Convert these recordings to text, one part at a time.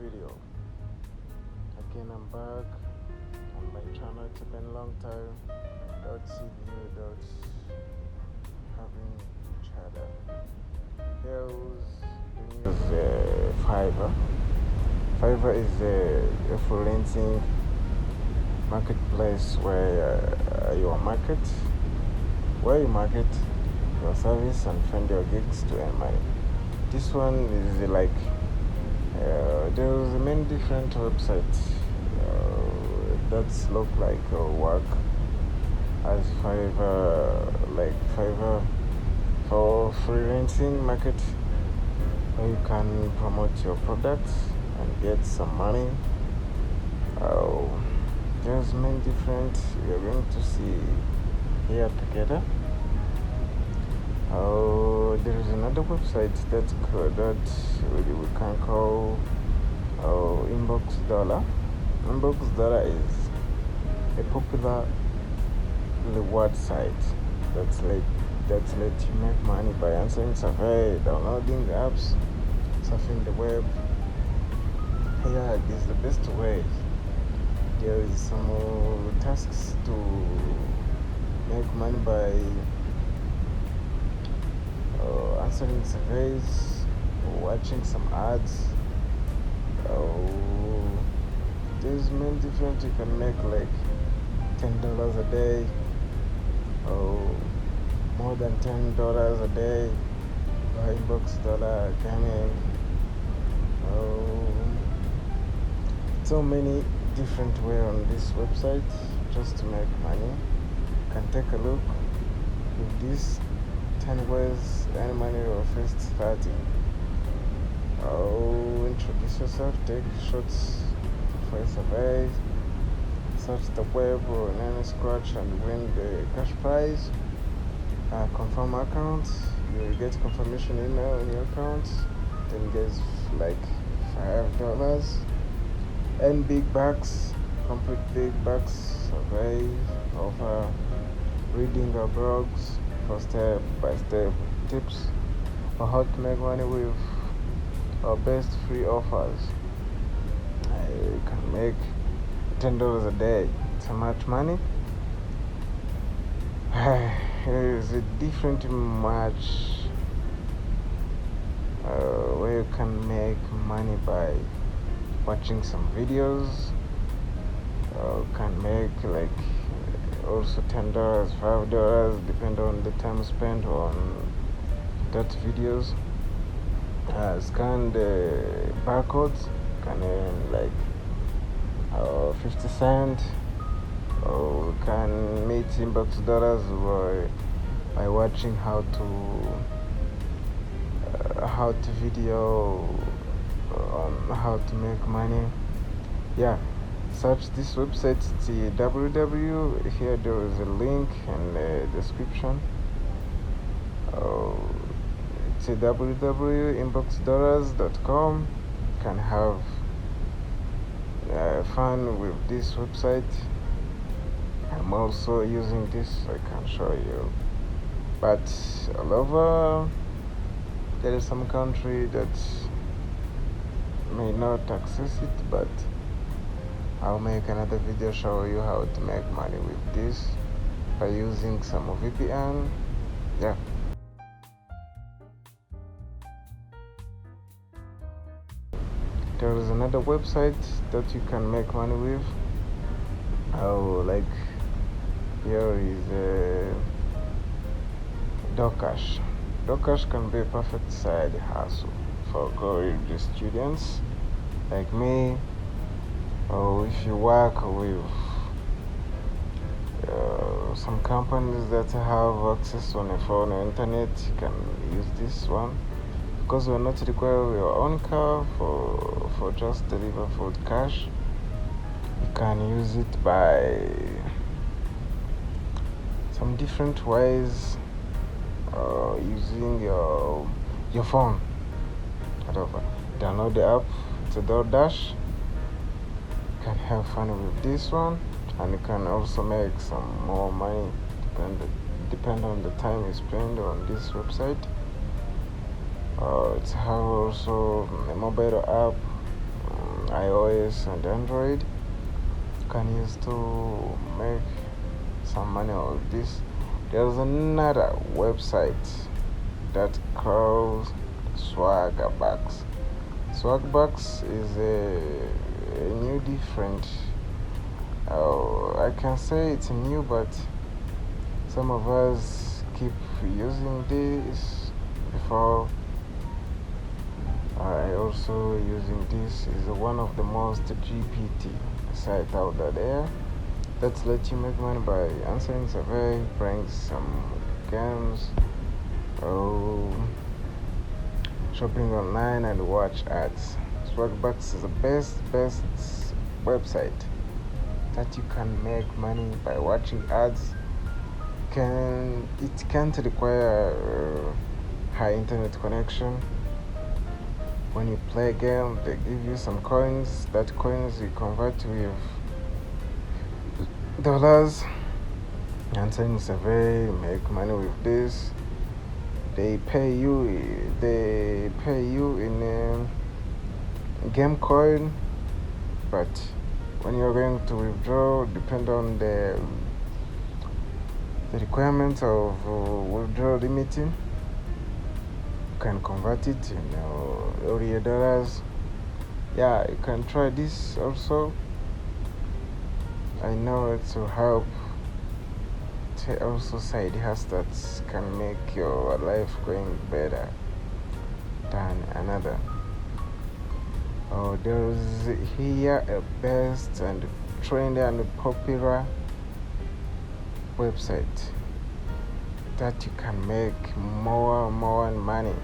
video. Again, I'm back on my channel. It's been a long time. Don't see you, don't having each other. Here's the news. Fiverr. Fiverr is a freelancing marketplace where you market your service and find your gigs to earn money. This one is like there's many different websites that look like work as Fiverr for freelancing market where you can promote your products and get some money. There's many different you're going to see here together. There is another website that we can call Inbox Dollar. Inbox Dollar is a popular reward site that's let you make money by answering survey, downloading apps, surfing the web. Yeah, this is the best way. There is some tasks to make money by answering surveys, watching some ads. There's many different. You can make like $10 a day, more than $10 a day by Inbox Dollar gaming. So many different ways on this website just to make money. You can take a look with this 10 ways earn money or first 30. Introduce yourself, take shots for a survey, search the web or an scratch and win the cash prize. Confirm account, you will get confirmation email in your account, then get like $5. Earn big bucks, complete big bucks, survey, offer, reading our blogs for step-by-step tips on how to make money with our best free offers. You can make $10 a day. So much money. There's a different much where you can make money by watching some videos. Can make like also $10, $5, depend on the time spent on that videos. Scan the barcodes, can earn like 50 cents, or can meet Inbox Dollars by watching how to video on how to make money. Yeah, search this website. It's www. Here there is a link in the description. It's www.inboxdollars.com. You can have fun with this website. I'm also using this, I can show you. But all over, there is some country that may not access it, but I'll make another video show you how to make money with this by using some VPN. Yeah. There is another website that you can make money with. Like here is Docash. Docash can be a perfect side hustle for college students like me, or if you work with some companies that have access on a phone or internet, you can use this one. Because we're not requiring your own car for just deliver food cash, you can use it by some different ways, using your phone. Whatever. Download the app. It's a DoorDash. You can have fun with this one, and you can also make some more money. Depend on the time you spend on this website. It's have also a mobile app iOS and Android. You can use to make some money of this. There's another website that calls Swaggerbucks. Swaggerbucks is a new different. I can say it's new, but some of us keep using this before. I also using this is one of the most GPT site out there that lets you make money by answering survey, playing some games, shopping online and watch ads. Swaggerbucks is the best website that you can make money by watching ads. It can't require high internet connection. When you play a game, they give you some coins. That coins you convert with dollars. Answering survey, make money with this. They pay you in game coin, but when you're going to withdraw, depend on the requirements of withdrawal limiting. You can convert it in real dollars. Yeah, you can try this also. I know it will help. Also side hustles that can make your life going better than another. There's here a best and trendy and popular website that you can make more money.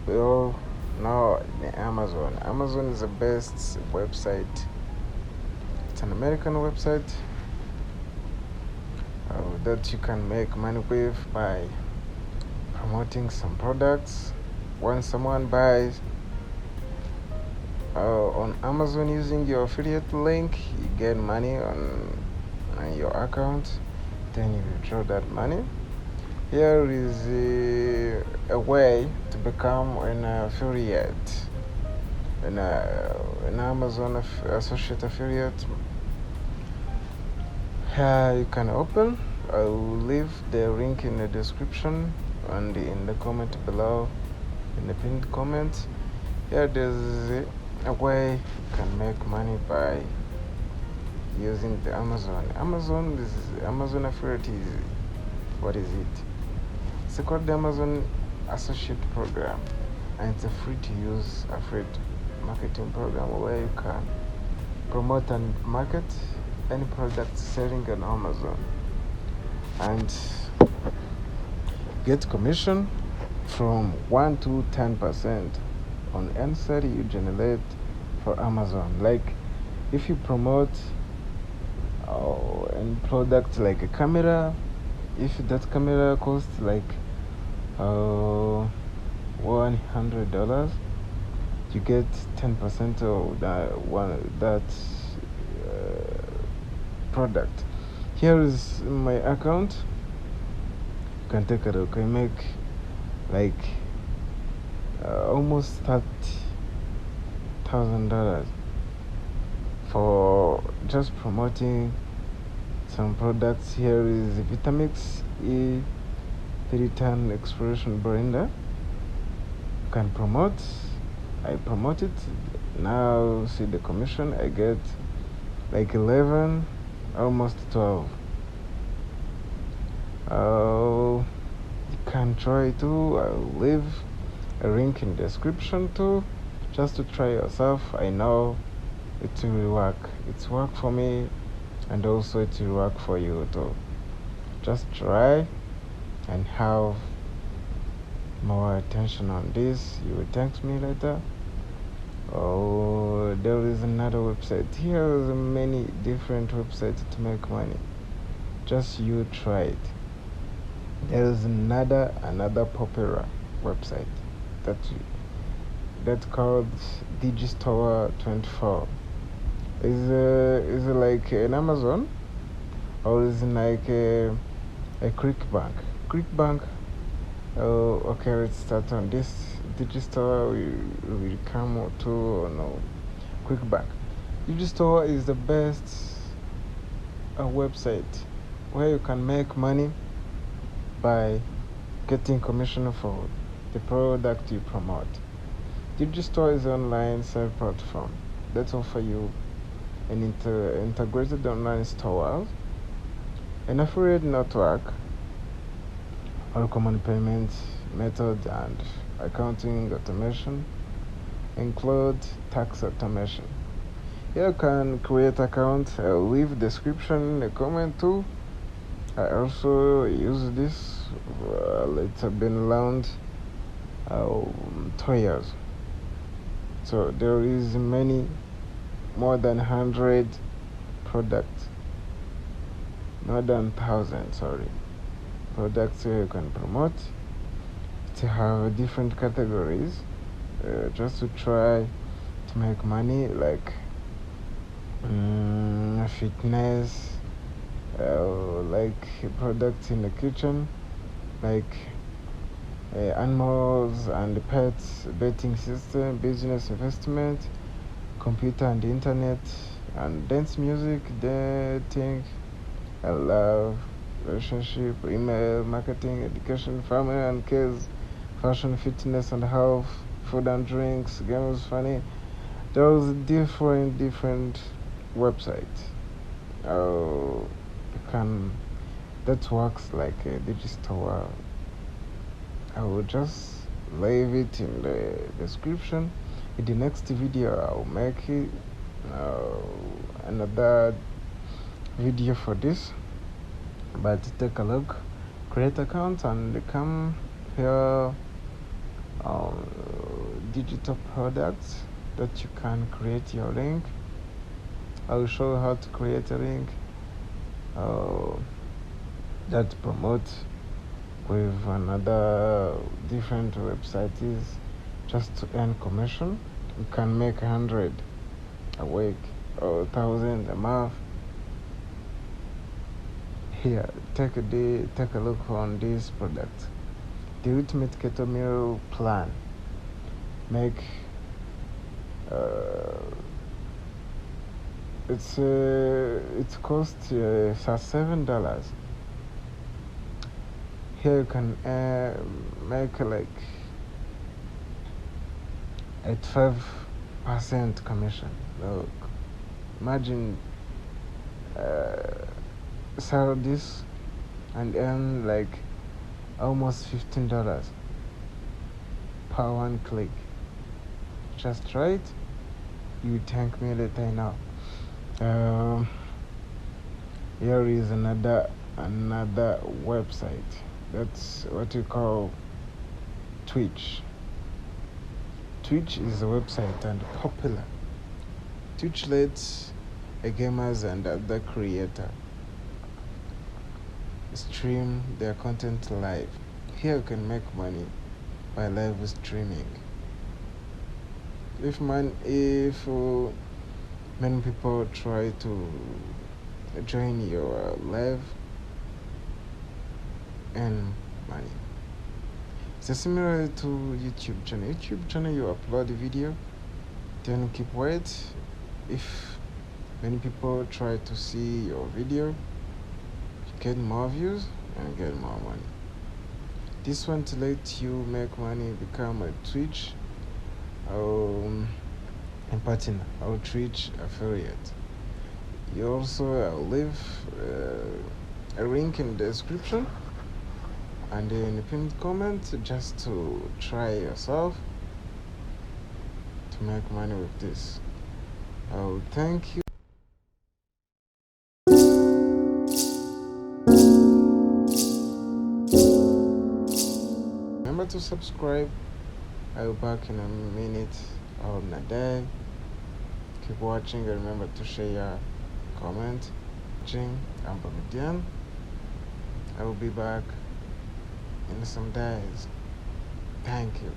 We all know the Amazon. Amazon is the best website. It's an American website that you can make money with by promoting some products. When someone buys on Amazon using your affiliate link, you get money on your account, then you withdraw that money. Here is a way to become an affiliate, an Amazon associate affiliate. You can open. I will leave the link in the description and in the comment below, in the pinned comment. Here there's a way you can make money by using the Amazon. Amazon affiliate is, what is it? It's called the Amazon Associate Program, and it's a free to use affiliate marketing program where you can promote and market any product selling on Amazon and get commission from 1 to 10% on any sale you generate for Amazon. Like if you promote any product like a camera, if that camera costs like $100, you get 10% of that product. Here is my account. You can take it. You can make like almost $30,000 for just promoting some products. Here is Vitamix E 3-ton exploration blender. You can promote. I promote it. Now see the commission. I get like 11, almost 12. You can try too. I'll leave a link in the description too, just to try yourself. I know it will work. It's worked for me, and also it will work for you too. Just try and have more attention on this. You will thank me later. There is another website. Here are many different websites to make money. Just you try it. There is another popular website that called Digistore24. Is it like an Amazon, or is it like a Clickbank? Clickbank. Let's start on this. Digistore will come to no. quick back. Digistore is the best website where you can make money by getting commission for the product you promote. Digistore is an online sales platform that offer you an integrated online store, an affiliate network, all common payment method and accounting automation, include tax automation. Here you can create account, leave description, a comment too. I also use this. It's been around 2 years. So there is more than 100 products, more than 1,000, products you can promote. To have different categories, just to try to make money, like fitness, like products in the kitchen, like animals and pets, betting system, business investment, computer and internet, and dance music, dating, love, relationship, email, marketing, education, family and kids, fashion, fitness and health, food and drinks, games, funny. There's different websites. That works like a digital. I will just leave it in the description. In the next video, I'll make it another video for this. But take a look, create account, and come here. Digital products that you can create your link. I'll show you how to create a link that promotes with another different websites just to earn commission. You can make 100 a week or 1,000 a month. Here, take a look on this product, the Ultimate Keto Meal Plan. Make it costs $7. Here you can make like at 5% commission. Look, imagine sell this and earn like almost $15 per one click. Just try it. You thank me later now. Here is another website. That's what you call Twitch. Twitch is a website and popular. Twitch lets gamers and other creators stream their content live. Here you can make money by live streaming. If many people try to join your live and money. It's similar to YouTube channel. YouTube channel, you upload a video, then keep wait. If many people try to see your video, you get more views and get more money. This one to let you make money, become a Twitch partner or Twitch affiliate. You also leave a link in the description and in the pinned comment just to try yourself to make money with this. Thank you. Remember to subscribe. I'll be back in a minute or in a day. Keep watching and remember to share, comment. I'm Bamidian. I will be back in some days. Thank you.